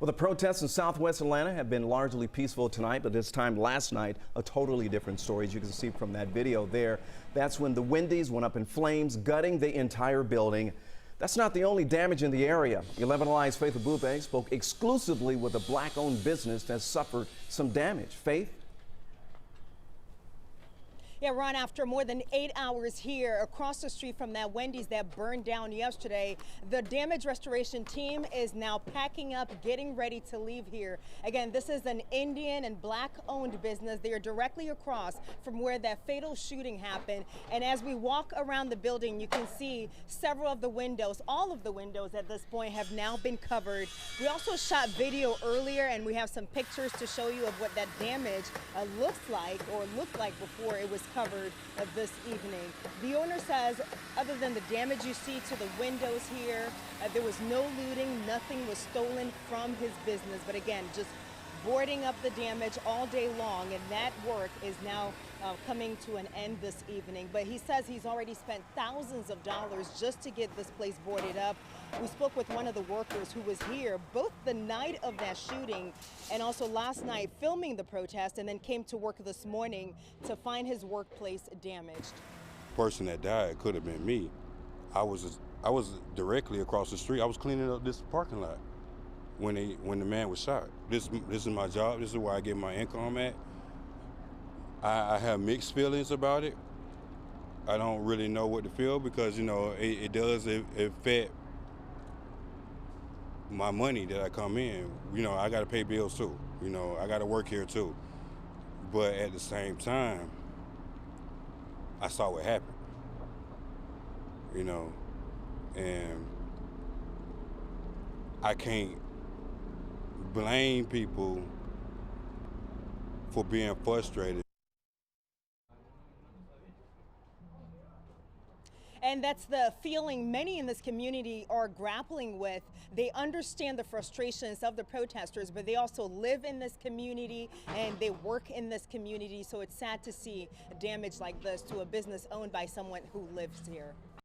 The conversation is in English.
Well, the protests in southwest Atlanta have been largely peaceful tonight, but this time last night, a totally different story, as you can see from that video there. That's when the Wendy's went up in flames, gutting the entire building. That's not the only damage in the area. 11 Alive's Faith Abube spoke exclusively with a black-owned business that suffered some damage. Faith? Yeah, Ron, after more than 8 hours here across the street from that Wendy's that burned down yesterday, the damage restoration team is now packing up, getting ready to leave here. Again, this is an Indian and black-owned business. They are directly across from where that fatal shooting happened. And as we walk around the building, you can see several of the windows, all of the windows at this point have now been covered. We also shot video earlier, and we have some pictures to show you of what that damage looks like or looked like before it was covered this evening. The owner says other than the damage you see to the windows here, there was no looting, nothing was stolen from his business. But again, just boarding up the damage all day long, and that work is now coming to an end this evening. But he says he's already spent thousands of dollars just to get this place boarded up. We spoke with one of the workers who was here both the night of that shooting and also last night filming the protest, and then came to work this morning to find his workplace damaged. The person that died could have been me. I was directly across the street. I was cleaning up this parking lot when the man was shot. This is my job. This is where I get my income at. I have mixed feelings about it. I don't really know what to feel because, you know, it does affect my money that I come in. You know, I got to pay bills too. You know, I got to work here too. But at the same time, I saw what happened. You know, and I can't blame people for being frustrated. And that's the feeling many in this community are grappling with. They understand the frustrations of the protesters, but they also live in this community and they work in this community. So it's sad to see damage like this to a business owned by someone who lives here.